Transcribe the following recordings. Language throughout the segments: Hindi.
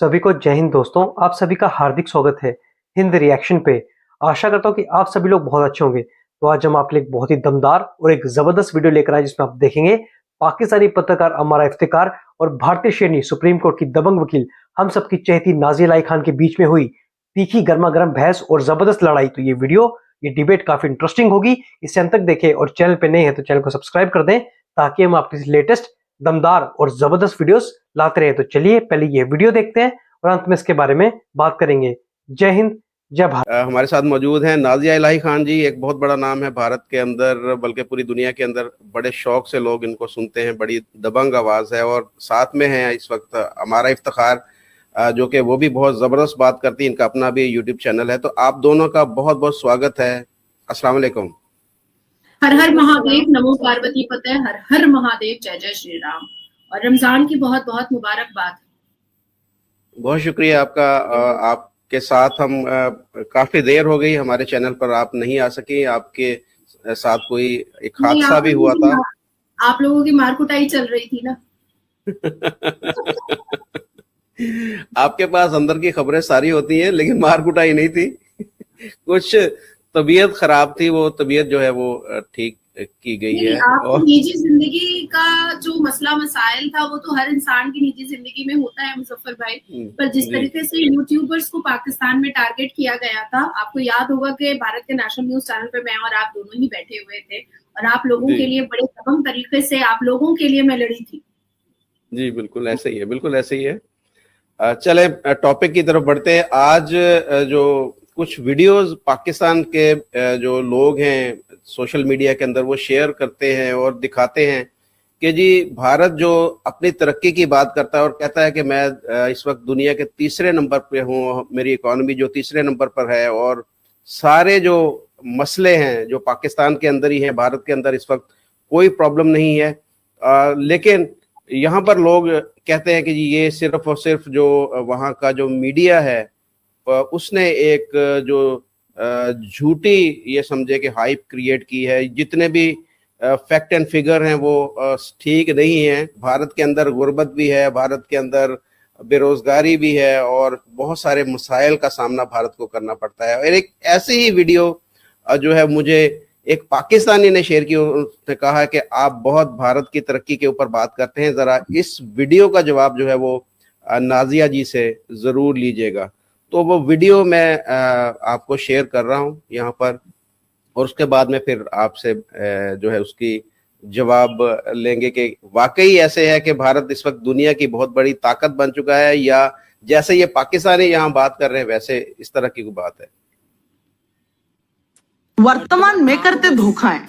सभी को जय हिंद दोस्तों। आप सभी का हार्दिक स्वागत है हिंद रिएक्शन पे। आशा करता हूँ कि आप सभी लोग बहुत अच्छे होंगे। तो आज हम आपके लिए एक बहुत ही दमदार और एक जबरदस्त वीडियो लेकर आए जिसमें आप देखेंगे पाकिस्तानी पत्रकार अमारा इफ्तिकार और भारतीय शेरनी सुप्रीम कोर्ट की दबंग वकील हम सबकी चहेती नाज़िया अलाई खान के बीच में हुई तीखी गर्मा गर्म बहस और जबरदस्त लड़ाई। तो ये डिबेट काफी इंटरेस्टिंग होगी। इसे अंत तक देखें और चैनल पे नए हैं तो चैनल को सब्सक्राइब कर दें ताकि हम आपके लेटेस्ट दमदार और जबरदस्त वीडियोस लाते रहे। तो चलिए पहले ये वीडियो देखते हैं और अंत में इसके बारे में बात करेंगे। जय हिंद, जय भारत। हमारे साथ मौजूद हैं नाज़िया इलाही खान जी। एक बहुत बड़ा नाम है भारत के अंदर, बल्कि पूरी दुनिया के अंदर बड़े शौक से लोग इनको सुनते हैं। बड़ी दबंग आवाज़ है। और साथ में है इस वक्त अमारा इफ्तिकार, जो कि वो भी बहुत ज़बरदस्त बात करती है। इनका अपना भी यूट्यूब चैनल है। तो आप दोनों का बहुत बहुत स्वागत है। अस्सलाम वालेकुम। हर हर महादेव, नमो पार्वती पते, हर हर महादेव, जय जय श्री राम। और रमजान की बहुत बहुत मुबारकबाद। बहुत शुक्रिया आपका। आपके साथ हम काफी देर हो गई, हमारे चैनल पर आप नहीं आ सकी। आपके साथ कोई एक हादसा भी हुआ था। आप लोगों की मार कुटाई चल रही थी ना। आपके पास अंदर की खबरें सारी होती हैं, लेकिन मार कुटाई नहीं थी। कुछ तबीयत खराब थी, वो तबीयत जो है वो ठीक की गई है। आपकी निजी जिंदगी का जो मसला मसाइल था वो तो हर इंसान की निजी जिंदगी में होता है मुजफ्फर भाई। पर जिस तरीके से यूट्यूबर्स को पाकिस्तान में टारगेट किया गया था, आपको याद होगा कि भारत के नेशनल न्यूज चैनल पे मैं और आप दोनों ही बैठे हुए थे और आप लोगों के लिए बड़े दबंग तरीके से आप लोगों के लिए मैं लड़ी थी। जी बिल्कुल ऐसे ही है, बिल्कुल ऐसे ही है। चले टॉपिक की तरफ बढ़ते हैं। आज जो कुछ वीडियोस पाकिस्तान के जो लोग हैं सोशल मीडिया के अंदर वो शेयर करते हैं और दिखाते हैं कि जी भारत जो अपनी तरक्की की बात करता है और कहता है कि मैं इस वक्त दुनिया के तीसरे नंबर पे हूँ, मेरी इकोनॉमी जो तीसरे नंबर पर है और सारे जो मसले हैं जो पाकिस्तान के अंदर ही हैं, भारत के अंदर इस वक्त कोई प्रॉब्लम नहीं है। लेकिन यहाँ पर लोग कहते हैं कि जी ये सिर्फ और सिर्फ जो वहाँ का जो मीडिया है उसने एक जो झूठी ये समझे कि हाइप क्रिएट की है। जितने भी फैक्ट एंड फिगर हैं वो ठीक नहीं है। भारत के अंदर गुर्बत भी है, भारत के अंदर बेरोजगारी भी है और बहुत सारे मसाइल का सामना भारत को करना पड़ता है। और एक ऐसी ही वीडियो जो है मुझे एक पाकिस्तानी ने शेयर की, उसने कहा कि आप बहुत भारत की तरक्की के ऊपर बात करते हैं, जरा इस वीडियो का जवाब जो है वो नाज़िया जी से जरूर लीजिएगा। तो वो वीडियो मैं आपको शेयर कर रहा हूँ यहाँ पर और उसके बाद में फिर आपसे जो है उसकी जवाब लेंगे कि वाकई ऐसे है कि भारत इस वक्त दुनिया की बहुत बड़ी ताकत बन चुका है या जैसे ये पाकिस्तानी यहाँ बात कर रहे हैं वैसे इस तरह की कोई बात है। वर्तमान में करते धोखा है।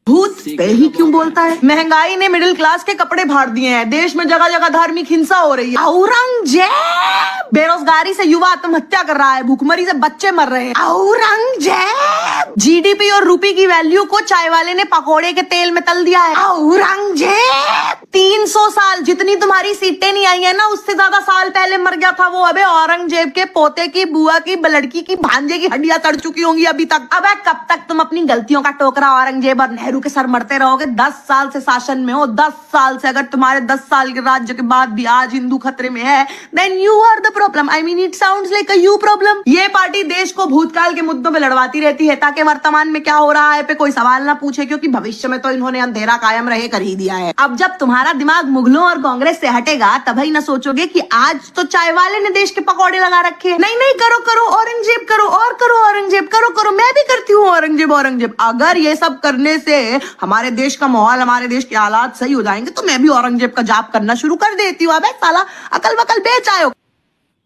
भूत पे ही क्यों बोलता है? महंगाई ने मिडिल क्लास के कपड़े फाड़ दिए हैं। देश में जगह जगह धार्मिक हिंसा हो रही है। औरंगजेब बेरोजगारी से युवा आत्महत्या कर रहा है। भूखमरी से बच्चे मर रहे हैं। औरंगजेब जीडीपी और रुपए की वैल्यू को चाय वाले ने पकोड़े के तेल में तल दिया है। औरंगजेब 300 साल जितनी तुम्हारी सीटें नहीं आई है ना, उससे ज्यादा साल पहले मर गया था वो। अबे औरंगजेब के पोते की, बुआ की, लड़की की, भांजे की हड्डियां तड़ चुकी होंगी अभी तक। अबे कब तक तुम अपनी गलतियों का टोकरा औरंगजेब और नेहरू के सर मरते रहोगे? 10 साल से शासन में हो, 10 साल से। अगर तुम्हारे 10 साल के राज्य के बाद भी आज हिंदू खतरे में है, then you are the problem. I mean it sounds like a you problem. ये पार्टी देश को भूतकाल के मुद्दों पे लड़वाती रहती है ताकि वर्तमान में क्या हो रहा है पे कोई सवाल ना पूछे, क्योंकि भविष्य में तो इन्होंने अंधेरा कायम रहे कर ही दिया है। अब जब तुम्हारा दिमाग मुगलों और कांग्रेस से हटेगा तभी ना सोचोगे कि आज तो चाय वाले ने देश के पकौड़े लगा रखे हैं। नहीं नहीं, करो करो औरंगजेब, करो और करो औरंगजेब, करो करो, मैं भी करती हूँ औरंगजेब औरंगजेब। अगर ये सब करने से हमारे देश का माहौल, हमारे देश के हालात सही हो जाएंगे तो मैं भी औरंगजेब का जाप करना शुरू कर देती हूँ। अबे साला अकल वकल बेच आयो।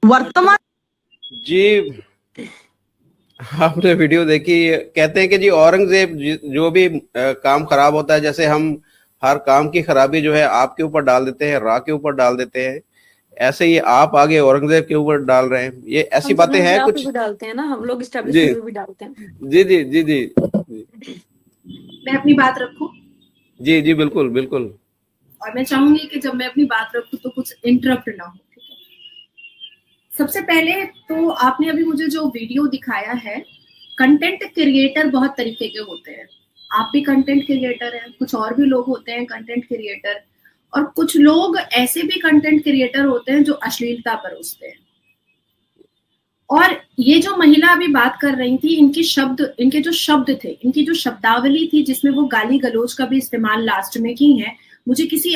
वर्तमान जी आपने वीडियो देखी, कहते हैं कि जी औरंगजेब जो भी काम खराब होता है, जैसे हम हर काम की खराबी जो है आपके ऊपर डाल देते हैं, राह के ऊपर डाल देते हैं, ऐसे ही आप आगे औरंगजेब के ऊपर डाल रहे हैं। ये ऐसी बातें हैं कुछ भी डालते हैं ना, हम लोग एस्टैब्लिशमेंट में भी डालते हैं। जी जी जी जी मैं अपनी बात रखूं? जी जी बिल्कुल बिल्कुल। और मैं चाहूंगी कि जब मैं अपनी बात रखूं तो कुछ इंटरप्ट ना हो, ठीक है? सबसे पहले तो आपने अभी मुझे जो वीडियो दिखाया है, कंटेंट क्रिएटर बहुत तरीके के होते हैं। आप भी कंटेंट क्रिएटर हैं, कुछ और भी लोग होते हैं कंटेंट क्रिएटर, और कुछ लोग ऐसे भी कंटेंट क्रिएटर होते हैं जो अश्लीलता परोसते हैं। और ये जो महिला अभी बात कर रही थी, इनके जो शब्द थे, इनकी जो शब्दावली थी जिसमें वो गाली गलौज का भी इस्तेमाल लास्ट में की है, मुझे किसी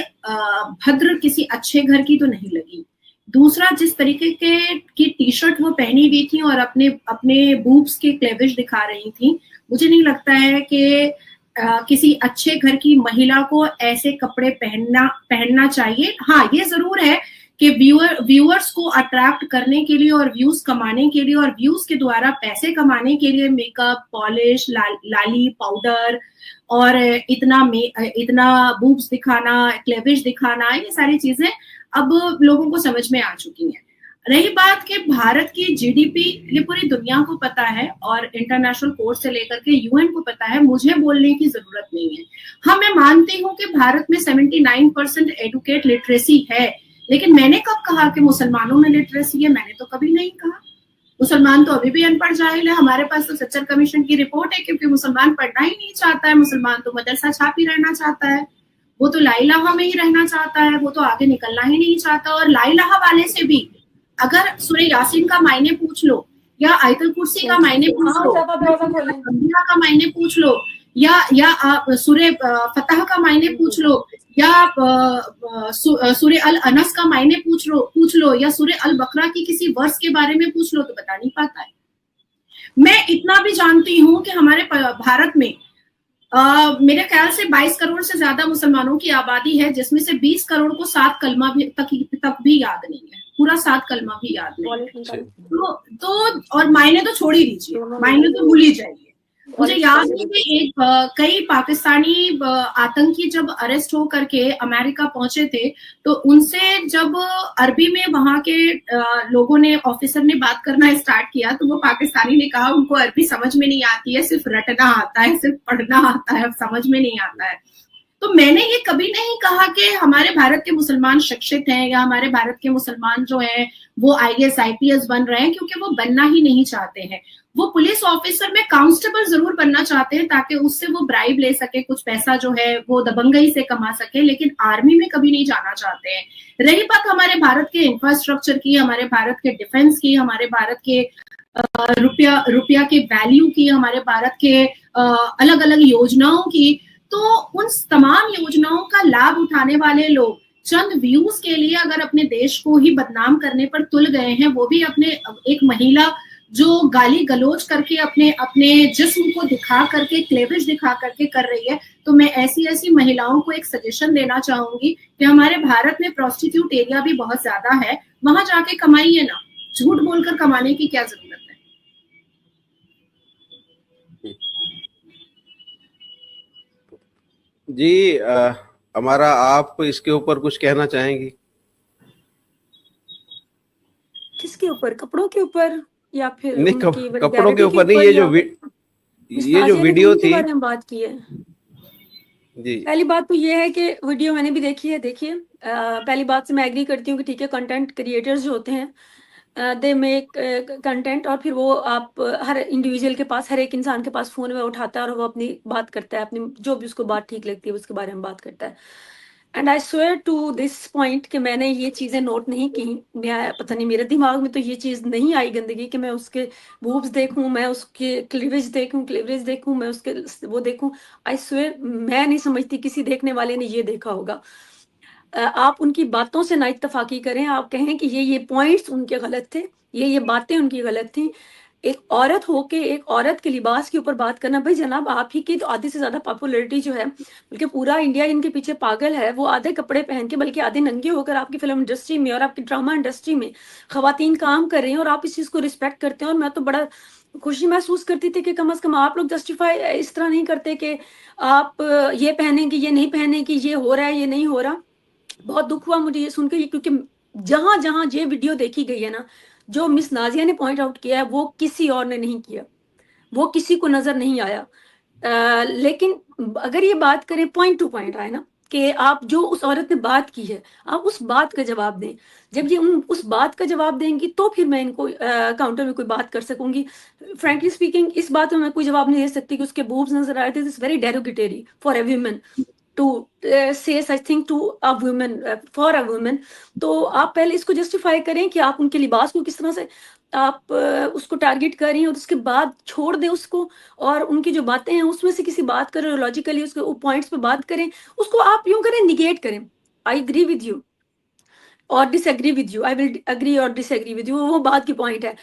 भद्र किसी अच्छे घर की तो नहीं लगी। दूसरा, जिस तरीके की टी शर्ट वो पहनी हुई थी और अपने बूब्स के क्लेविश दिखा रही थी, मुझे नहीं लगता है कि किसी अच्छे घर की महिला को ऐसे कपड़े पहनना चाहिए। हाँ, ये जरूर है कि व्यूअर्स को अट्रैक्ट करने के लिए और व्यूज कमाने के लिए और व्यूज के द्वारा पैसे कमाने के लिए मेकअप, पॉलिश, लाली, पाउडर और इतना बूब्स दिखाना, क्लेविश दिखाना, ये सारी चीजें अब लोगों को समझ में आ चुकी हैं। रही बात कि भारत की जीडीपी, ये पूरी दुनिया को पता है और इंटरनेशनल कोर्ट से लेकर के यूएन को पता है, मुझे बोलने की जरूरत नहीं है। हाँ, मैं मानती हूँ कि भारत में 79% एडुकेट लिटरेसी है, लेकिन मैंने कब कहा कि मुसलमानों में लिटरेसी है? मैंने तो कभी नहीं कहा। मुसलमान तो अभी भी अनपढ़ जाहिल है। हमारे पास तो सच्चर कमीशन की रिपोर्ट है, क्योंकि मुसलमान पढ़ना ही नहीं चाहता है। मुसलमान तो मदरसा छापी रहना चाहता है, वो तो ला इलाहा में ही रहना चाहता है, वो तो आगे निकलना ही नहीं चाहता। और ला इलाहा वाले से भी अगर सूरह यासीन का मायने पूछ लो, या आयतुल कुर्सी का मायने पूछ लो, अंबिया का मायने पूछ लो, या आप सूरह फतह का मायने पूछ लो, या सूरह अल अनस का मायने पूछ लो, या सूरह अल बकरा की किसी वर्स के बारे में पूछ लो, तो बता नहीं पाता है। मैं इतना भी जानती हूँ कि हमारे भारत में मेरे ख्याल से 22 करोड़ से ज्यादा मुसलमानों की आबादी है, जिसमें से 20 करोड़ को 7 कलमा भी तक भी याद नहीं है, पूरा 7 कलमा भी याद नहीं है। तो और मायने तो छोड़ ही दीजिए, मायने तो भूल ही जाइए। मुझे याद है कि कई पाकिस्तानी आतंकी जब अरेस्ट हो करके अमेरिका पहुंचे थे, तो उनसे जब अरबी में वहां के लोगों ने, ऑफिसर ने बात करना स्टार्ट किया, तो वो पाकिस्तानी ने कहा उनको अरबी समझ में नहीं आती है, सिर्फ रटना आता है, सिर्फ पढ़ना आता है, समझ में नहीं आता है। तो मैंने ये कभी नहीं कहा कि हमारे भारत के मुसलमान शिक्षित हैं या हमारे भारत के मुसलमान जो हैं वो IAS IPS बन रहे हैं, क्योंकि वो बनना ही नहीं चाहते हैं। वो पुलिस ऑफिसर में कांस्टेबल जरूर बनना चाहते हैं ताकि उससे वो ब्राइब ले सके, कुछ पैसा जो है वो दबंगई से कमा सके, लेकिन आर्मी में कभी नहीं जाना चाहते हैं। रही बात हमारे भारत के इंफ्रास्ट्रक्चर की, हमारे भारत के डिफेंस की, हमारे भारत के रुपया के वैल्यू की, हमारे भारत के अलग अलग योजनाओं की, तो उन तमाम योजनाओं का लाभ उठाने वाले लोग चंद व्यूज के लिए अगर अपने देश को ही बदनाम करने पर तुल गए हैं, वो भी अपने एक महिला जो गाली गलौज करके अपने जिस्म को दिखा करके, क्लेविश दिखा करके कर रही है, तो मैं ऐसी महिलाओं को एक सजेशन देना चाहूंगी कि हमारे भारत में प्रोस्टिट्यूट एरिया भी बहुत ज्यादा है, वहां जाके कमाइए ना, झूठ बोलकर कमाने की क्या जरूरत है। जी, हमारा आप इसके ऊपर कुछ कहना चाहेंगी? किसके ऊपर? कपड़ों के ऊपर या फिर नहीं, उनकी कपड़ों के ऊपर नहीं, ये जो वीडियो थी, बारे में बात की है जी। पहली बात तो ये है कि वीडियो मैंने भी देखी है। देखिए, पहली बात से मैं एग्री करती हूँ कि ठीक है, कंटेंट क्रिएटर्स जो होते हैं दे मेक कंटेंट, और फिर वो आप हर इंडिविजुअल के पास, हर एक इंसान के पास फोन में उठाता है और वो अपनी बात करता है, अपनी जो भी उसको बात ठीक लगती है उसके बारे में बात करता है। And I swear to this point कि मैंने ये चीजें नोट नहीं की, मैं पता नहीं मेरे दिमाग में तो ये चीज नहीं आई गंदगी कि मैं उसके बूब्स देखूं, मैं उसके क्लीवेज देखूं, मैं उसके वो देखूं। आई स्वेयर मैं नहीं समझती किसी देखने वाले ने ये देखा होगा। आप उनकी बातों से ना इत्तफाकी करें, आप कहें कि ये पॉइंट्स उनके गलत थे, ये बातें उनकी गलत थी। एक औरत होके एक औरत के लिबास के ऊपर बात करना, भाई जनाब आप ही की तो आधे से ज्यादा पॉपुलैरिटी जो है, बल्कि पूरा इंडिया इनके पीछे पागल है, वो आधे कपड़े पहन के बल्कि आधे नंगे होकर आपकी फिल्म इंडस्ट्री में और आपकी ड्रामा इंडस्ट्री में खवातीन काम कर रही हैं और आप इस चीज को रिस्पेक्ट करते हैं। और मैं तो बड़ा खुशी महसूस करती थी कि कम से कम आप लोग जस्टिफाई इस तरह नहीं करते कि आप ये पहनेंगे, ये नहीं पहनेंगे, ये हो रहा है, ये नहीं हो रहा। बहुत दुख हुआ मुझे ये सुन के, क्योंकि जहां जहां ये वीडियो देखी गई है ना, जो मिस नाजिया ने पॉइंट आउट किया है वो किसी और ने नहीं किया, वो किसी को नजर नहीं आया। लेकिन अगर ये बात करें पॉइंट टू पॉइंट आए ना, कि आप जो उस औरत ने बात की है आप उस बात का जवाब दें। जब ये उस बात का जवाब देंगी तो फिर मैं इनको काउंटर में कोई बात कर सकूंगी। फ्रैंकली स्पीकिंग इस बात में मैं कोई जवाब नहीं दे सकती कि उसके बूब्स नजर आ रहे थे। It's very derogatory for a woman. to say such thing to a woman, for a woman. तो आप पहले इसको जस्टिफाई करें कि आप उनके लिबास को किस तरह से आप उसको टारगेट कर रही हैं, और उसके बाद छोड़ दें उसको, और उनकी जो बातें हैं उसमें से किसी बात करें, लॉजिकली उसके पॉइंट्स पे बात करें, उसको आप यूं करें, निगेट करें, आई एग्री विद यू और disagree with you, I will agree और डिसएग्री विद यू, वो बात की पॉइंट है।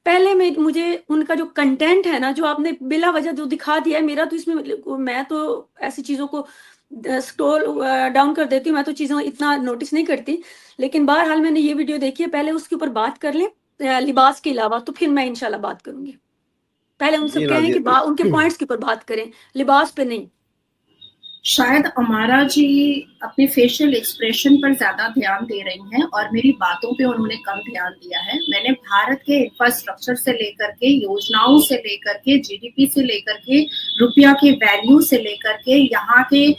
पहले में मुझे उनका जो कंटेंट है ना, जो आपने बिला वजह जो दिखा दिया है, मेरा तो इसमें, मैं तो ऐसी चीज़ों को स्क्रॉल डाउन कर देती हूँ, मैं तो चीज़ों इतना नोटिस नहीं करती। लेकिन बहरहाल मैंने ये वीडियो देखी है, पहले उसके ऊपर बात कर लें लिबास के अलावा, तो फिर मैं इंशाल्लाह बात करूंगी। पहले उनसे कहें कि उनके पॉइंट्स के ऊपर बात करें, लिबास पे नहीं। शायद अमारा जी अपने फेशियल एक्सप्रेशन पर ज्यादा ध्यान दे रही हैं और मेरी बातों पे उन्होंने कम ध्यान दिया है। मैंने भारत के इंफ्रास्ट्रक्चर से लेकर के, योजनाओं से लेकर के, जीडीपी से लेकर के, रुपया के वैल्यू से लेकर के, यहाँ के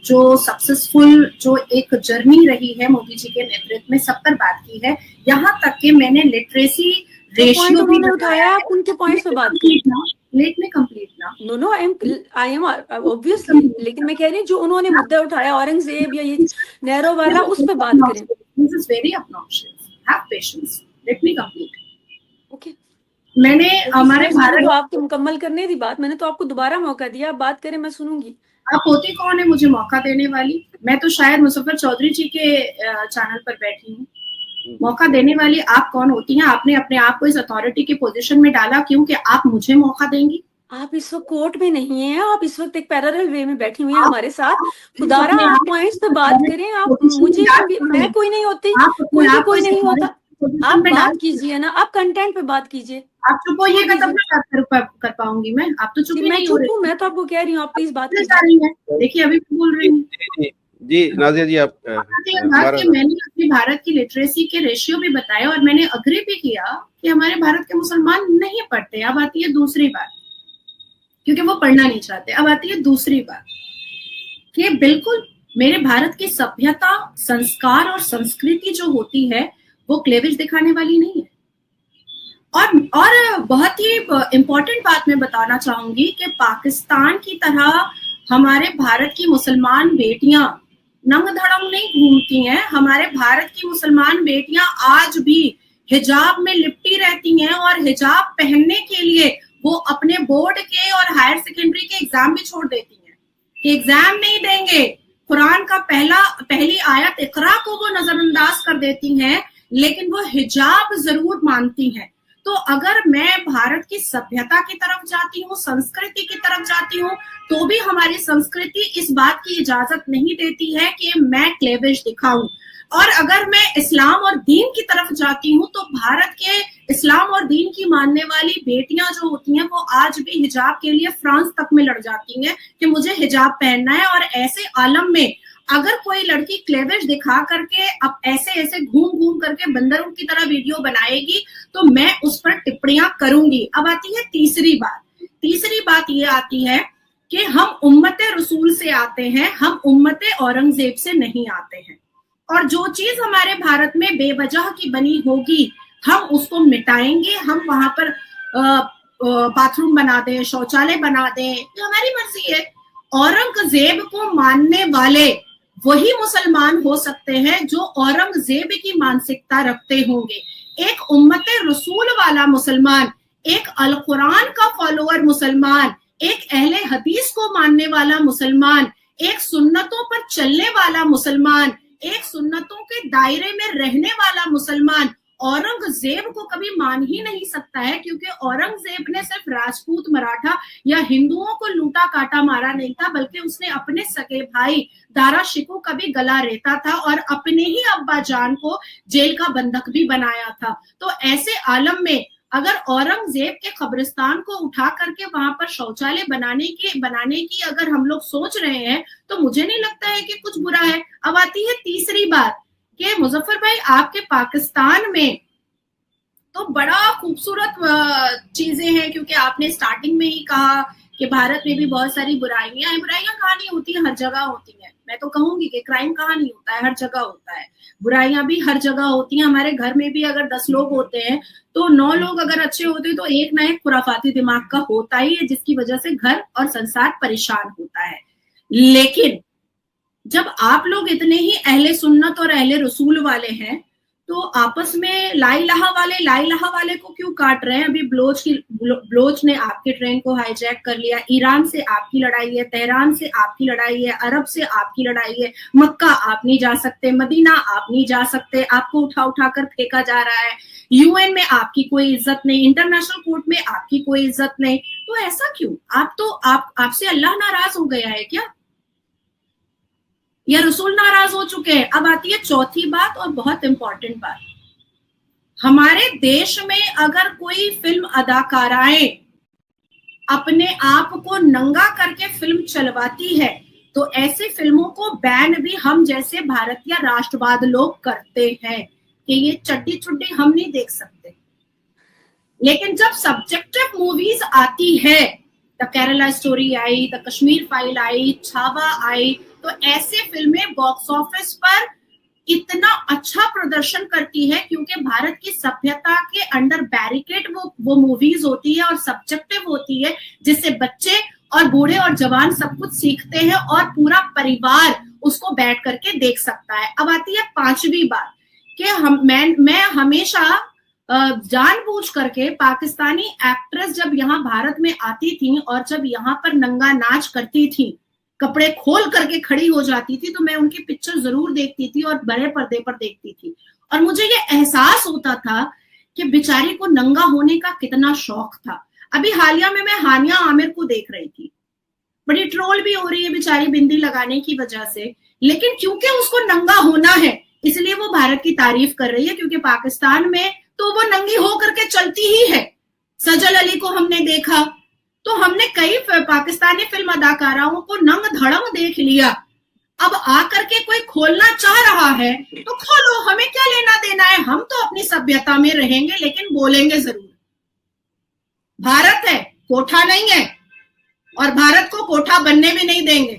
जो सक्सेसफुल जो एक जर्नी रही है मोदी जी के नेतृत्व में, सब पर बात की है। यहाँ तक कि मैंने लिटरेसी रेशियो भी उठाया, आप उनके पॉइंट्स पे बात कीजिए। लेट में कंप्लीट ना। नो आई एम ऑब्वियसली, लेकिन मैं कह रही हूँ जो उन्होंने मुद्दा उठाया औरंगजेब या ये नेहरू वाला, उस पे बात करें। This is very obnoxious. Have patience. Let me complete. Okay, मैंने हमारे भारत, आपको मुकम्मल करने दी बात, मैंने तो आपको दोबारा मौका दिया, आप बात करें, मैं सुनूंगी। आप होती कौन है मुझे मौका देने वाली? मैं तो शायद मुजफ्फर चौधरी जी के चैनल पर बैठी हूँ। मौका देने वाली आप कौन होती हैं? आपने अपने आप को इस अथॉरिटी की पोजीशन में डाला क्योंकि आप मुझे मौका देंगी? आप इस वक्त कोर्ट में नहीं है, आप इस वक्त एक पैरेलल वे में बैठी हुई हैं हमारे साथ। खुदारा आप पॉइंट्स पे बात करें, आप मुझे, मैं कोई नहीं होती, कोई नहीं होता, आप बात कीजिए ना, आप कंटेंट पे बात कीजिए। आप चुप होइए, तब कर पाऊंगी मैं। आप तो चुप ही नहीं हो रहे। मैं तो आपको कह रही हूँ, आप प्लीज बात कीजिए। देखिए अभी बोल रही हूँ जी नाज़िया जी, आप मैंने अपने भारत की लिटरेसी के रेशियो भी बताए और मैंने अग्री भी किया कि हमारे भारत के मुसलमान नहीं पढ़ते। अब आती है दूसरी बात, क्योंकि वो पढ़ना नहीं चाहते। अब आती है दूसरी बात कि बिल्कुल मेरे भारत की सभ्यता, संस्कार और संस्कृति जो होती है वो क्लेवेज दिखाने वाली नहीं है। और बहुत ही इम्पोर्टेंट बात मैं बताना चाहूंगी कि पाकिस्तान की तरह हमारे भारत की मुसलमान बेटियां नंग धड़ंग नहीं घूमती हैं। हमारे भारत की मुसलमान बेटियां आज भी हिजाब में लिपटी रहती हैं और हिजाब पहनने के लिए वो अपने बोर्ड के और हायर सेकेंडरी के एग्जाम भी छोड़ देती हैं कि एग्जाम नहीं देंगे। कुरान का पहली आयत इकरा को वो नजरअंदाज कर देती हैं, लेकिन वो हिजाब जरूर मानती हैं। तो अगर मैं भारत की सभ्यता की तरफ जाती हूँ, संस्कृति की तरफ जाती हूँ, तो भी हमारी संस्कृति इस बात की इजाजत नहीं देती है कि मैं क्लेवेज दिखाऊं। और अगर मैं इस्लाम और दीन की तरफ जाती हूँ तो भारत के इस्लाम और दीन की मानने वाली बेटियां जो होती हैं वो आज भी हिजाब के लिए फ्रांस तक में लड़ जाती हैं कि मुझे हिजाब पहनना है। और ऐसे आलम में अगर कोई लड़की क्लेवेज दिखा करके अब ऐसे घूम करके बंदरों की तरह वीडियो बनाएगी तो मैं उस पर टिप्पणियां करूंगी। अब आती है तीसरी बात। तीसरी बात ये आती है कि हम उम्मते रसूल से आते हैं, हम उम्मते औरंगजेब से नहीं आते हैं। और जो चीज हमारे भारत में बेवजह की बनी होगी हम उसको मिटाएंगे। हम वहां पर बाथरूम बना दें, शौचालय बना दें, ये हमारी मर्जी है। औरंगजेब को मानने वाले वही मुसलमान हो सकते हैं जो औरंगजेब की मानसिकता रखते होंगे। एक उम्मते रसूल वाला मुसलमान, एक अल कुरान का फॉलोअर मुसलमान, एक अहले हदीस को मानने वाला मुसलमान, एक सुन्नतों पर चलने वाला मुसलमान, एक सुन्नतों के दायरे में रहने वाला मुसलमान औरंगजेब को कभी मान ही नहीं सकता है, क्योंकि औरंगजेब ने सिर्फ राजपूत, मराठा या हिंदुओं को लूटा काटा मारा नहीं था, बल्कि उसने अपने सगे भाई दारा शिकोह का भी गला रेता था और अपने ही अब्बा जान को जेल का बंधक भी बनाया था। तो ऐसे आलम में अगर औरंगजेब के कब्रिस्तान को उठा करके वहां पर शौचालय बनाने की अगर हम लोग सोच रहे हैं तो मुझे नहीं लगता है कि कुछ बुरा है। अब आती है तीसरी बात कि मुजफ्फर भाई आपके पाकिस्तान में तो बड़ा खूबसूरत चीजें हैं, क्योंकि आपने स्टार्टिंग में ही कहा कि भारत में भी बहुत सारी बुराइयां हैं। बुराइयां कहाँ नहीं होती हैं, हर जगह होती हैं। मैं तो कहूंगी कि क्राइम कहाँ नहीं होता है, हर जगह होता है। बुराइयां भी हर जगह होती हैं। हमारे घर में भी अगर 10 लोग होते हैं तो 9 लोग अगर अच्छे होते हैं तो एक ना एक खुराफाती दिमाग का होता ही है, जिसकी वजह से घर और संसार परेशान होता है। लेकिन जब आप लोग इतने ही अहले सुन्नत और अहले रसूल वाले हैं, तो आपस में ला इलाहा वाले को क्यों काट रहे हैं? अभी बलोच ने आपके ट्रेन को हाईजैक कर लिया, ईरान से आपकी लड़ाई है, तेहरान से आपकी लड़ाई है, अरब से आपकी लड़ाई है, मक्का आप नहीं जा सकते, मदीना आप नहीं जा सकते, आपको उठा कर फेंका जा रहा है, यूएन में आपकी कोई इज्जत नहीं, इंटरनेशनल कोर्ट में आपकी कोई इज्जत नहीं। तो ऐसा क्यों? आपसे अल्लाह नाराज हो गया है क्या, या रसूल नाराज हो चुके हैं? अब आती है चौथी बात और बहुत इंपॉर्टेंट बात। हमारे देश में अगर कोई फिल्म अदाकाराएं अपने आप को नंगा करके फिल्म चलवाती है, तो ऐसी फिल्मों को बैन भी हम जैसे भारतीय राष्ट्रवाद लोग करते हैं कि ये चड्डी चुड्डी हम नहीं देख सकते। लेकिन जब सब्जेक्टिव मूवीज आती है, द केरला स्टोरी आई, द कश्मीर फाइल आई, छावा आई, तो ऐसे फिल्में बॉक्स ऑफिस पर इतना अच्छा प्रदर्शन करती है क्योंकि भारत की सभ्यता के अंडर बैरिकेड वो मूवीज होती है और सब्जेक्टिव होती है, जिससे बच्चे और बूढ़े और जवान सब कुछ सीखते हैं और पूरा परिवार उसको बैठ करके देख सकता है। अब आती है पांचवी बात कि मैं हमेशा जानबूझ करके पाकिस्तानी एक्ट्रेस जब यहाँ भारत में आती थी और जब यहाँ पर नंगा नाच करती थी, कपड़े खोल करके खड़ी हो जाती थी, तो मैं उनकी पिक्चर जरूर देखती थी और बड़े पर्दे पर देखती थी, और मुझे ये एहसास होता था कि बेचारी को नंगा होने का कितना शौक था। अभी हालिया में मैं हानिया आमिर को देख रही थी, बड़ी ट्रोल भी हो रही है बेचारी बिंदी लगाने की वजह से, लेकिन क्योंकि उसको नंगा होना है इसलिए वो भारत की तारीफ कर रही है, क्योंकि पाकिस्तान में तो वो नंगी हो करके चलती ही है। सजल अली को हमने देखा, तो हमने कई पाकिस्तानी फिल्म अदाकाराओं को नंग धड़ंग देख लिया। अब आकर के कोई खोलना चाह रहा है तो खोलो, हमें क्या लेना देना है, हम तो अपनी सभ्यता में रहेंगे लेकिन बोलेंगे जरूर। भारत है, कोठा नहीं है, और भारत को कोठा बनने भी नहीं देंगे,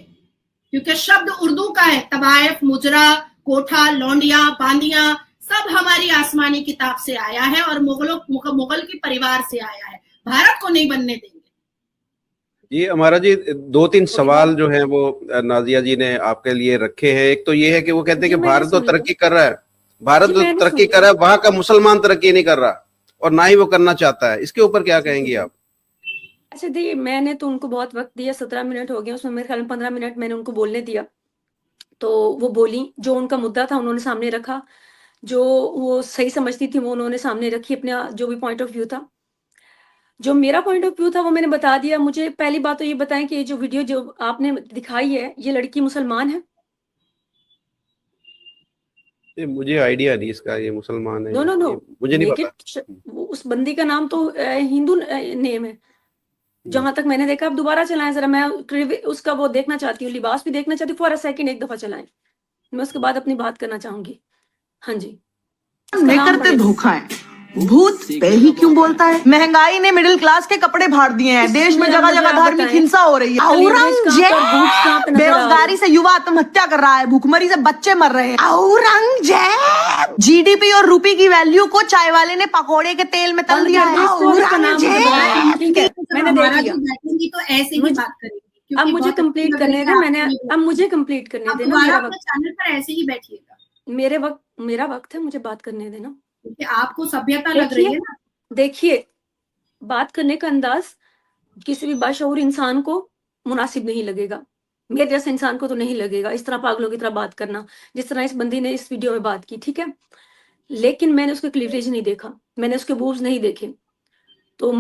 क्योंकि शब्द उर्दू का है। तवायफ, मुजरा, कोठा, लौंडिया, बांदिया सब हमारी आसमानी किताब से आया है और मुगल के परिवार से आया है। भारत को नहीं बनने देंगे। जी हमारा जी 2-3 सवाल जो है वो नाजिया जी ने आपके लिए रखे हैं। एक तो ये है कि वो कहते हैं कि भारत तो तरक्की कर रहा है, भारत तो तरक्की कर रहा है, वहां का मुसलमान तरक्की नहीं कर रहा और ना ही वो करना चाहता है। इसके ऊपर क्या कहेंगी आप? अच्छा देखिए, मैंने तो उनको बहुत वक्त दिया, 17 मिनट हो गए, उसमें मेरे ख्याल में 15 मिनट मैंने उनको बोलने दिया, तो वो बोली, जो उनका मुद्दा था उन्होंने सामने रखा, जो वो सही समझती थी वो उन्होंने सामने रखी, अपने जो भी पॉइंट ऑफ व्यू था। जो मेरा पॉइंट ऑफ व्यू था वो मैंने बता दिया। मुझे पहली बात तो ये बताएं कि ये जो वीडियो जो आपने दिखाई है, ये लड़की मुसलमान है? मुझे आइडिया नहीं इसका, ये मुसलमान है। नो मुझे नहीं पता। उस बंदी का नाम तो हिंदू नेम है जहां तक मैंने देखा। आप दोबारा चलाएं जरा, मैं उसका वो देखना चाहती हूँ, लिबास भी देखना चाहती हूँ। फॉर अ सेकंड एक दफा चलाएं, मैं उसके बाद अपनी बात करना चाहूंगी। हाँ जी, नहीं करते धोखा है। भूत पे ही क्यों बोलता है? महंगाई ने मिडिल क्लास के कपड़े फाड़ दिए हैं, देश में जगह जगह धार्मिक हिंसा हो रही है, औरंगजेब बेरोजगारी से युवा आत्महत्या कर रहा है, भूखमरी से बच्चे मर रहे हैं, औरंगजेब जीडीपी और रुपए की वैल्यू को चाय वाले ने पकौड़े के तेल में तल दिया है, औरंगजेब। ठीक है, मैंने देख लिया, तो ऐसे ही बात करेंगे। अब मुझे कंप्लीट करने दें, अब मुझे कंप्लीट करने देना। चैनल पर ऐसे ही बैठिएगा, मेरा वक्त है, मुझे बात करने देना। आपको सभ्यता लग रही है ना। देखिए, बात करने का अंदाज किसी भी बाशऊर इंसान को मुनासिब नहीं लगेगा, मेरे जैसे इंसान को तो नहीं लगेगा इस तरह पागलों की तरह बात करना, जिस तरह इस बंदी ने इस वीडियो में बात की। ठीक है, लेकिन मैंने उसके क्लीवरेज नहीं देखा, मैंने उसके बूब्स नहीं देखे, तो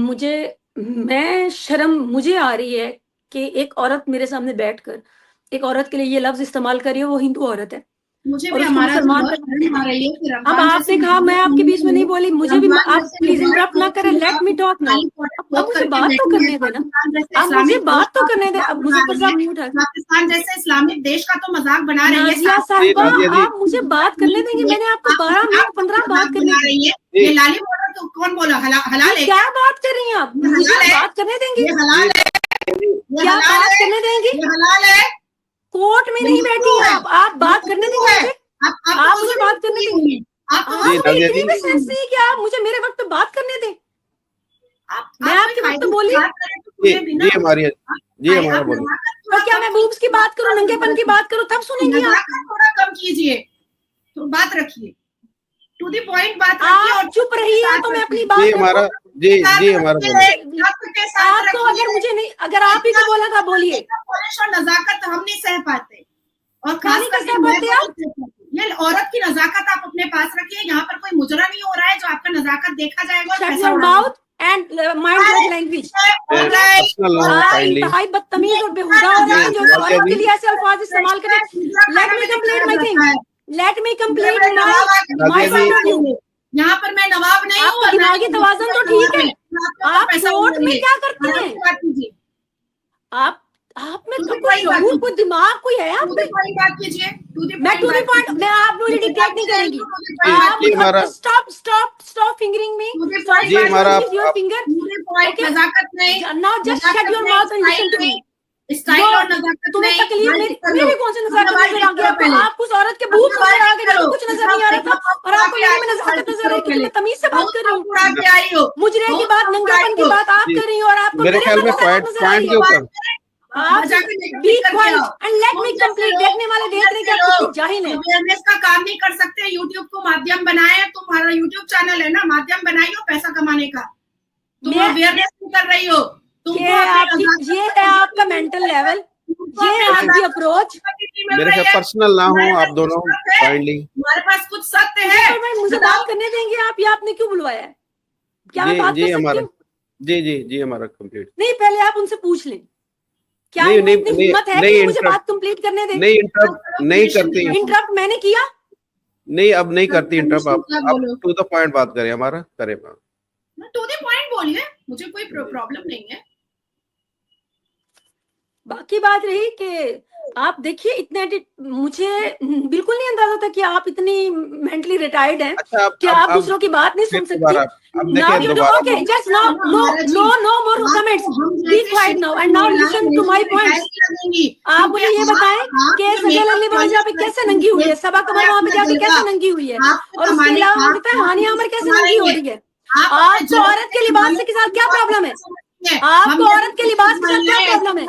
शर्म मुझे आ रही है कि एक औरत मेरे सामने बैठकर एक औरत के लिए ये लफ्ज इस्तेमाल कर रही है, वो हिंदू औरत है। मुझे भी हमारा अब आपने कहा मैं आपके बीच में नहीं बोली, मुझे भी आप प्लीज इंटरप्ट ना करें, लेट मी टॉक ना। अब मुझे बात तो करने देना, अब मुझे बात तो करने दे। अब मुझे पाकिस्तान जैसे इस्लामिक देश का तो मजाक बना रही है साहिबा, आप मुझे बात करने देंगे? मैंने आपको 12 मिनट 15 बात करने दी है। ये लाली बॉर्डर तो कौन बोला हलाल है? क्या बात कर रही हैं आप? मुझे बात करने देंगे? हलाल है, क्या बात करने देंगे? हलाल है। कोर्ट में नहीं बैठी हैं आप बात करने देंगे मुझे? आप मुझे बात करने देंगे? आप मुझे मेरे वक्त पे बात करने दें। मैं आपके वक्त बोली। जी हमारा बोलो। तो क्या मैं बूब्स की बात करूं, नंगेपन की बात करूं, तब सुनेंगी आप? थोड़ा कम कीजिए, तो बात रखिए, टू द पॉइंट बात रखिए। आप और चुप रहिए तो मैं अपनी जी बात हमारा रखूं। जी हमारा बोलो। आपको अगर मुझे नहीं, अगर आप ही को बोला था बोलिए। पॉलिश और नजाकत हम नहीं सह पाते, और क्या खास नहीं करके सह पाते आप? ये औरत की नजाकत आप अपने पास रखिए। यहाँ पर कोई मुजरा नहीं हो रहा है जो आपका नजाकत देखा जाएगा और शट पैसा योर उड़ाएगा। Mouth and mind your language. Personal ना हो आप काइंडली। इंतहाई बदतमीज और बेहुदा हो रहे हैं जो जी, औरत के लिए ऐसे अल्फाज इस्तेमाल करें। Late me complete my thing, late me complete my point of view. यहाँ पर मैं नवाब नहीं हूँ। आपका दिमागी तवाज़ुन तो ठीक है। आप कोर्ट में क्या करती हैं? बात कीजिए, आप में तो कोई शऊर, कोई दिमाग कोई है आप में? बात कीजिए। मैं टू द पॉइंट, मैं आप मुझे डिक्टेट नहीं करेंगी। जी, हमारा- आप स्टॉप फिंगरिंग मी, जी, हमारा- योर फिंगर। Okay. नजाकत नहीं, Now just shut your mouth and listen to me. Style और नजाकत तुम्हें नहीं। तकलीफ मेरी कौन सी नजाकत सवाल नजर आ गया? पहले। आपको उस औरत के बूथ नजर आ गए, मेरे को कुछ नजर नहीं आ रहा था, और आपको मेरे में नजाकत नजर आई, क्योंकि मैं तमीज से बात कर रही हूँ। मुजरे की बात, नंगेपन की बात आप कर रही हो, और आपको मेरे ख्याल में नजाकत पॉइंट नजर आ रही के है। ऊपर आप be quiet and let me complete. देखने वाले देख रहे हैं कि आप कितनी जाहिल हैं। अवेयरनेस का काम नहीं कर सकते, यूट्यूब को माध्यम बनाए। तुम्हारा यूट्यूब चैनल है ना, माध्यम बनाई हो पैसा कमाने का। तुम अवेयरनेस नहीं कर रही हो। ये है आपका मेंटल लेवल, ये है आपकी अप्रोच। मेरे ख्याल पर्सनल ना हो आप दोनों काइंडली। हमारे पास कुछ सत्य है। मुझे बात करने देंगे आप, या आपने क्यों बुलवाया है? क्या मैं बात कर सकती हूँ? जी हमारा कंप्लीट। नहीं, पहले आप उनसे पूछ लें, क्या नहीं, इतनी नहीं, हिम्मत है नहीं, कि मुझे बात कंप्लीट करने दें? नहीं इंटरप्ट नहीं करती। इंटरप्ट मैंने किया? नहीं, अब नहीं करती इंटरप्ट। आप टू द पॉइंट बात करें, हमारा करें बात। टू द पॉइंट बोलिए, मुझे कोई प्रॉब्लम नहीं है। बाकी बात रही कि आप देखिए, इतने मुझे बिल्कुल नहीं अंदाजा था कि आप इतनी मेंटली रिटायर्ड हैं। अच्छा, कि आप दूसरों की बात नहीं सुन सकती। Now you do okay. Just now, no more comments. Be quiet now and now listen to my points. आप मुझे ये बताएं कि सजल अली वहाँ जाके कैसे नंगी हुई है, सबा कमर वहाँ पे जाके कैसे नंगी हुई है, और उसके अलावा बताएं हानिया अमर कैसे नंगी हो रही है। आपको औरत के लिबास के साथ क्या प्रॉब्लम है? आपको औरत के लिबास के साथ क्या प्रॉब्लम है?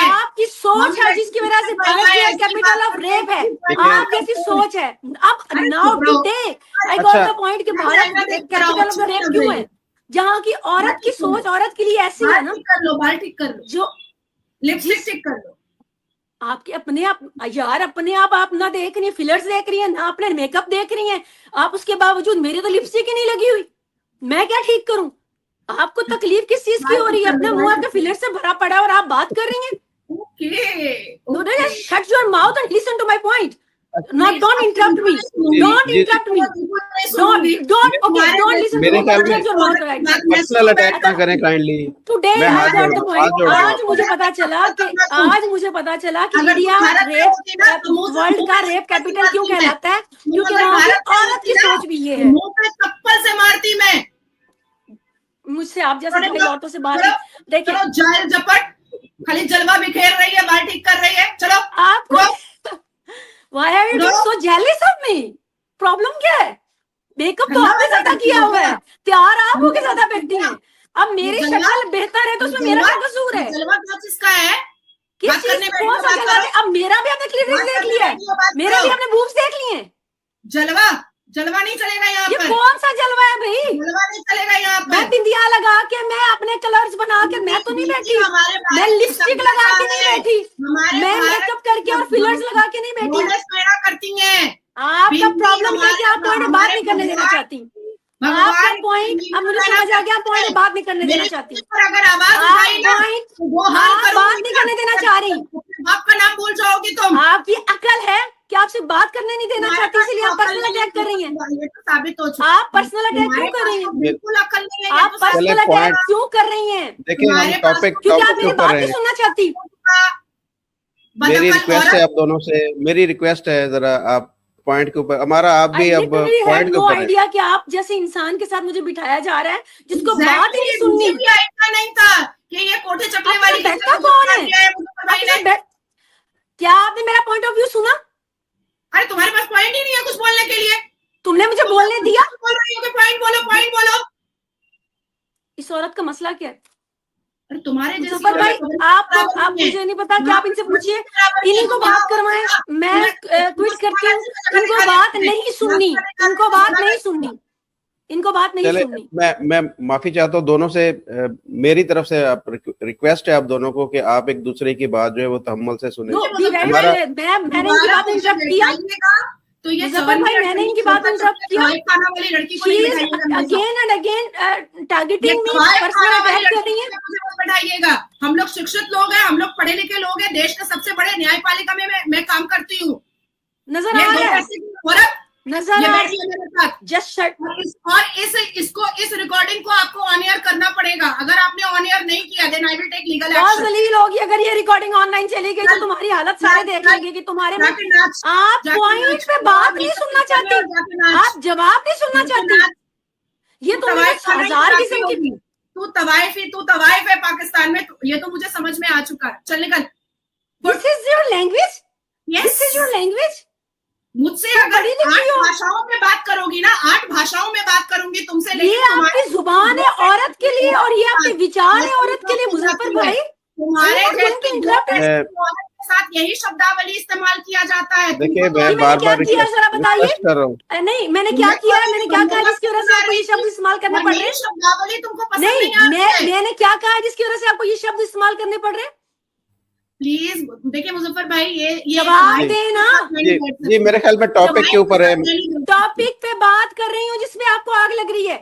आपकी सोच है जिसकी वजह से भारत कैपिटल ऑफ रेप है। आप जैसी सोच है। अब now today I got the point कि भारत कैपिटल ऑफ रेप क्यों है? जहाँ की औरत की सोच औरत के लिए ऐसी है ना, कर लो, बाल ठीक कर लो, जो लिपस्टिक ठीक कर लो। आपके अपने आप यार, अपने आप ना देख रही है, फिलर्स देख रही है ना, अपने मेकअप देख रही है आप, उसके बावजूद मेरी तो लिपस्टिक ही नहीं लगी हुई, मैं क्या ठीक करूं? आपको तकलीफ किस चीज की हो रही है? अपना मुंह आपके फिलर से भरा पड़ा है और आप बात कर रही हैं। Shut your mouth and listen to my point. Not don't interrupt me. Don't interrupt me. Don't listen to me. Shut your mouth right now. Personal attack ना करें kindly. Today I got the point. आज मुझे पता चला कि इंडिया रेप वर्ल्ड का रेप कैपिटल क्यों कहलाता है, क्योंकि वहाँ की औरत की सोच भी ये है। मुंह पे चप्पल से मारती मैं। मुझसे आप जैसे औरतों से बात देखिए, जाल झपट खाली जलवा बिखेर रही है, बाल ठीक कर रही है। चलो आपको Why are you being so jealous of me? Problem क्या है? मेकअप तो आपने ज्यादा किया हुआ है, तैयार आप होके ज्यादा बैठती हैं। अब मेरी शक्ल बेहतर है तो उसमें मेरा क्या कसूर है? जलवा किसका है? किस चीज कौन सा जलवा है? अब मेरा भी आपने क्लियरिंग देख लिया है, मेरा भी आपने बूब्स देख लिए हैं। जलवा नहीं चलेगा यहाँ ये पर। कौन सा जलवा है भाई? जलवा नहीं चलेगा यहाँ पर। मैं बिंदिया लगा के, मैं अपने कलर्स बना के मैं तो नहीं बैठी, मैं लिपस्टिक लगा के नहीं बैठी, मैं मेकअप करके और फिलर्स लगा के नहीं बैठी। करती हैं आपका प्रॉब्लम है कि आप पॉइंट बात नहीं करने देना चाहती। आपका पॉइंट अब मुझे समझ आ गया, आप पॉइंट बात नहीं करने देना चाहती। अगर आवाज उठाई ना आप बात नहीं करने देना चाह रही, बाप का नाम भूल जाओगी तुम। आपकी अकल है कि आपसे बात करने नहीं देना चाहती, इसलिए आप पर्सनल अटैक कर रही हैं। ये तो साबित हो चुका। आप पर्सनल अटैक क्यों कर रही हैं? बिल्कुल अकल नहीं है। आप पर्सनल अटैक क्यों कर रही हैं? देखिए हम टॉपिक क्योंकि आप के मेरी ऊपर बात हैं। नहीं सुनना चाहती। मेरी रिक्वेस्ट है आप दोनों से, मेरी रिक्वेस्ट है जरा आप पॉइंट के ऊपर, हमारा आप भी अब पॉइंट के ऊपर है। आइडिया कि आप जैसे इंसान के साथ मुझे बिठाया जा रहा है जिसको बात ही नहीं सुननी। नहीं था कि ये कोठे चकले वाली बैठा कौन है? क्या आपने मेरा पॉइंट ऑफ व्यू सुना? अरे तुम्हारे पास पॉइंट ही नहीं है कुछ बोलने के लिए। तुमने मुझे बोलने दिया? बोल रही हो कि पॉइंट बोलो, पॉइंट बोलो। इस औरत का मसला क्या है? और तुम्हारे जैसी मुजफ्फर भाई, आप मुझे नहीं पता कि आप इनसे पूछिए, इन्हीं को बात करवाएं। मैं ट्वीट करती हूँ, इनको बात नहीं सुननी, इनको बात नहीं सुननी, इनको बात नहीं चले, सुननी। मैं माफी चाहता हूँ दोनों से, मेरी तरफ से आप रिक्वेस्ट है आप दोनों को कि आप एक दूसरे की बात जो है वो तहम्मुल से सुने। मैंने इनकी बात इंटरप्ट किया तो ये मुजफ्फर भाई, मैंने इनकी बात इंटरप्ट किया। खाना वाली लड़की को नहीं बैठाइएगा, again and again targeting me, personal attack कर रही है। बैठाइएगा। हम लोग शिक्षित लोग हैं, हम लोग पढ़े लिखे लोग हैं, देश के सबसे बड़े न्यायपालिका में मैं काम करती हूँ। नजर आ रहा है, नजर आ रहा है। Just shut. और इस रिकॉर्डिंग को आपको ऑन एयर करना पड़ेगा। अगर आपने ऑन एयर नहीं किया, then I will take legal action. जलील होगी अगर ये रिकॉर्डिंग ऑनलाइन चली गई तो तुम्हारी हालत सारे देख लेंगे कि तुम्हारे में आप पॉइंट पे बात नहीं सुनना चाहती, आप जवाब नहीं सुनना चाहती। ये तुम्हें 1000 किस्म की तू तवाइफ है पाकिस्तान में, ये तो मुझे समझ में आ चुका है। चल निकल। This is your language, this is your language. मुझसे अगर 8 भाषाओं में बात करोगी ना, 8 भाषाओं में बात करूंगी तुमसे, ये आपकी जुबान है औरत के लिए और ये आपके विचार है औरत के लिए। मुजफ्फर भाई, तुम्हारे के साथ यही शब्दावली इस्तेमाल किया जाता है। देखिए मैं बार-बार जरा बताइए कर रहा हूँ। नहीं, मैंने क्या किया है, मैंने क्या कहा जिसकी वजह से आपको ये शब्द इस्तेमाल करने पड़ रहे हैं? शब्दावली तुमको पसंद नहीं, मैंने क्या कहा है जिसकी वजह से आपको ये शब्द इस्तेमाल करने पड़ रहे हैं? प्लीज देखिए मुजफ्फर भाई, ये जवाब देना। जी मेरे ख्याल में टॉपिक के ऊपर है, टॉपिक पे बात कर रही हूँ जिसमें आपको आग लग रही है।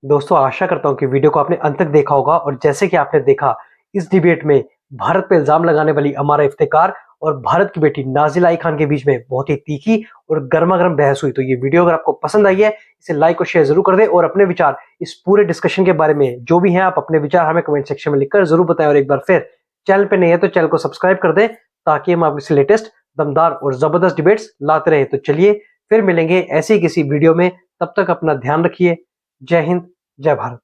दोस्तों आशा करता हूं कि वीडियो को आपने अंत तक देखा होगा और जैसे कि आपने देखा इस डिबेट में भारत पे इल्जाम लगाने वाली अमारा इफ्तिकार और भारत की बेटी नाजिला आई खान के बीच में बहुत ही तीखी और गर्मा गर्म बहस हुई। तो ये वीडियो अगर आपको पसंद आई है इसे लाइक और शेयर जरूर कर दें और अपने विचार इस पूरे डिस्कशन के बारे में जो भी हैं आप अपने विचार हमें कमेंट सेक्शन में लिखकर जरूर बताएं। और एक बार फिर चैनल पे नहीं है तो चैनल को सब्सक्राइब कर दें ताकि हम आपसे लेटेस्ट दमदार और जबरदस्त डिबेट्स लाते रहे। तो चलिए फिर मिलेंगे ऐसी किसी वीडियो में, तब तक अपना ध्यान रखिए। जय हिंद, जय भारत।